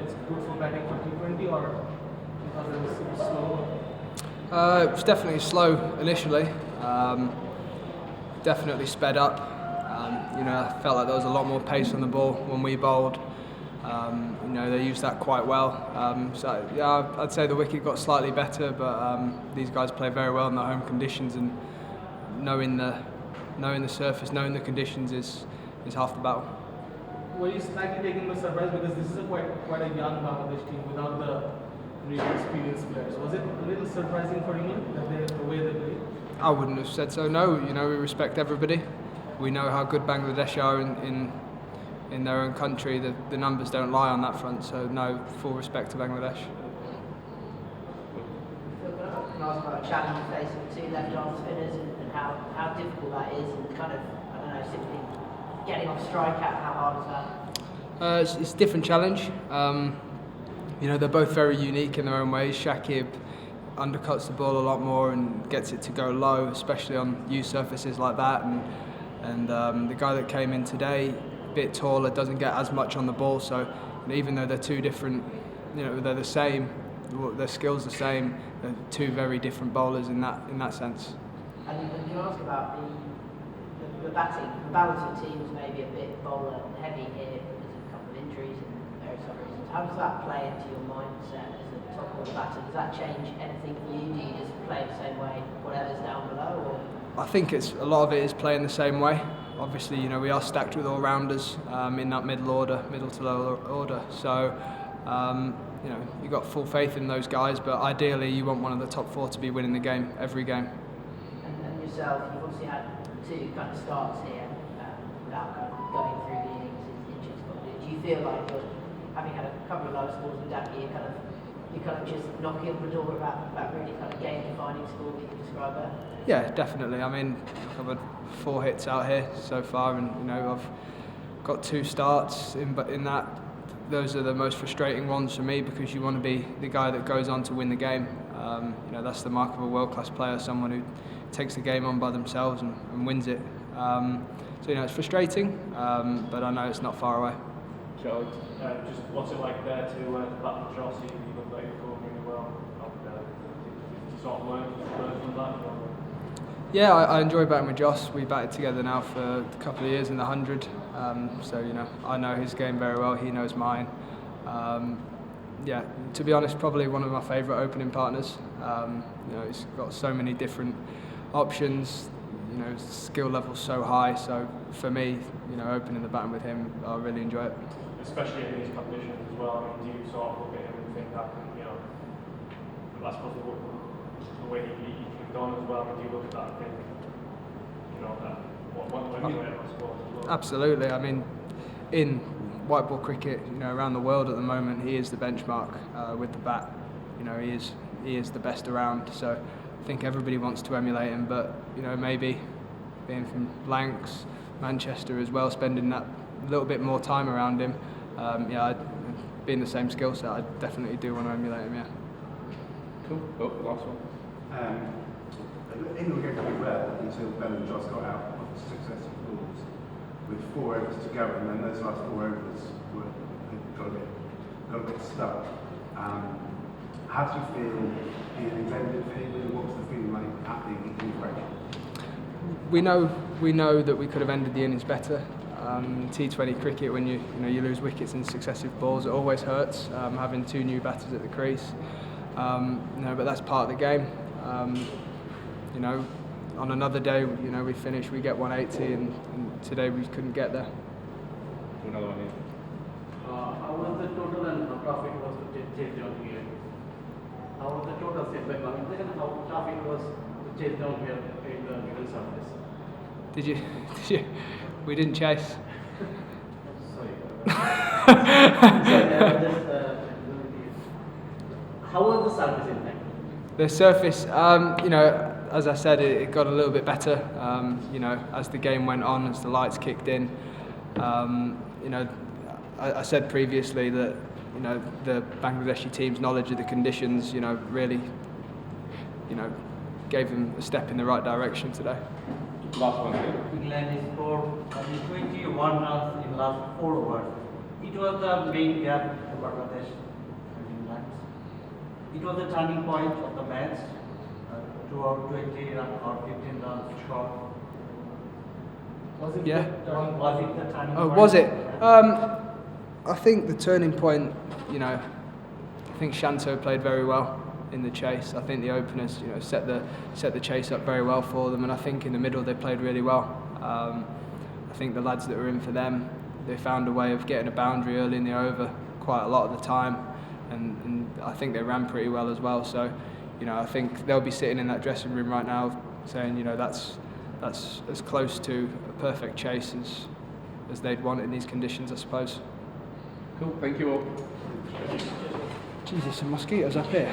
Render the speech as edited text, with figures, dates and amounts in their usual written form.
it's good for batting for T20 or because it was super slow? It was definitely slow initially. Definitely sped up. I felt like there was a lot more pace on the ball when we bowled. They used that quite well. I'd say the wicket got slightly better, but these guys play very well in their home conditions, and knowing the surface, knowing the conditions is half the battle. Were you slightly taken by surprise because this is quite a young Bangladesh team without the really experienced players? Was it a little surprising for England that the way they played? I wouldn't have said so. No, we respect everybody. We know how good Bangladesh are in their own country. The numbers don't lie on that front. So no, full respect to Bangladesh. Can I ask about a challenge facing two left-arm spinners and how difficult that is, and kind of, I don't know, simply getting off strike out, how hard is that? It's a different challenge. They're both very unique in their own ways. Shakib undercuts the ball a lot more and gets it to go low, especially on used surfaces like that. And the guy that came in today, a bit taller, doesn't get as much on the ball. So even though they're two different, they're the same, their skills the same. They're two very different bowlers in that sense. And can I ask about the batting? The balancing team was maybe a bit bowler heavy here because of a couple of injuries and various other reasons. How does that play into your mindset as a top order batter? Does that change anything for you? Do you just play the same way, whatever's down below? Or? I think a lot of it is playing the same way. Obviously, we are stacked with all-rounders in that middle to lower order. So, you've got full faith in those guys, but ideally you want one of the top four to be winning the game, every game. And yourself, you've obviously had two kind of starts here without kind of going through the innings in inches. Do you feel like you're, having had a couple of low scores with Dhaka, you're kind of just knocking on the door about really kind of game-defining score that you can describe there? Yeah, definitely. I mean, I've had 4 hits out here so far, and I've got 2 starts in that. Those are the most frustrating ones for me because you want to be the guy that goes on to win the game. That's the mark of a world-class player, someone who takes the game on by themselves and wins it. It's frustrating, but I know it's not far away. Joe, just what's it like there to bat for Joss? You look like you're performing really well. Did you sort of learn from that? Yeah, I enjoy batting with Joss. We batted together now for a couple of years in the 100. I know his game very well. He knows mine. To be honest, probably one of my favourite opening partners. He's got so many different options. Skill level's so high. So for me, opening the batting with him, I really enjoy it. Especially in these conditions as well. Do you sort of look at him and think that, that's probably the way he kicked on as well? Do you look at that and think, that what you I suppose as well? Absolutely. I mean, in white ball cricket, around the world at the moment, he is the benchmark with the bat. He is the best around. So I think everybody wants to emulate him, but maybe being from Lancs, Manchester as well, spending that little bit more time around him, being the same skill set, I definitely do want to emulate him. Yeah. Cool. Last one. England were going pretty well until Ben and Joss got out of successive balls with 4 overs to go, and then those last 4 overs got a bit stuck. How do you feel the innings ended for England? What was the feeling like happening in the break? We know that we could have ended the innings better. T20 cricket, when you lose wickets in successive balls, it always hurts. Having 2 new batters at the crease, but that's part of the game. On another day, we finish, we get 180, and today we couldn't get there. Another one here. How was the total and tough it was to chase down here? How was the total setback? How tough it was to chase down here in the middle surface? Did you? We didn't chase. Sorry. How was the surface in fact? The surface, as I said, it got a little bit better. As the game went on, as the lights kicked in. I said previously that the Bangladeshi team's knowledge of the conditions, really, gave them a step in the right direction today. Last one here. England scored only 21 runs in last 4 overs. It was the main gap to Bangladesh and England. It was the turning point of the match. Throughout 20 run or 15 runs short. Was it Yeah. Was it the turning Oh, point? was it? I think the turning point, you know, I think Shanto played very well in the chase. I think the openers, you know, set the chase up very well for them, and I think in the middle they played really well. I think the lads that were in for them, they found a way of getting a boundary early in the over quite a lot of the time, and I think they ran pretty well as well. So, you know, I think they'll be sitting in that dressing room right now saying, you know, that's as close to a perfect chase as they'd want in these conditions, I suppose. Cool, thank you all. Jesus, some mosquitoes up here.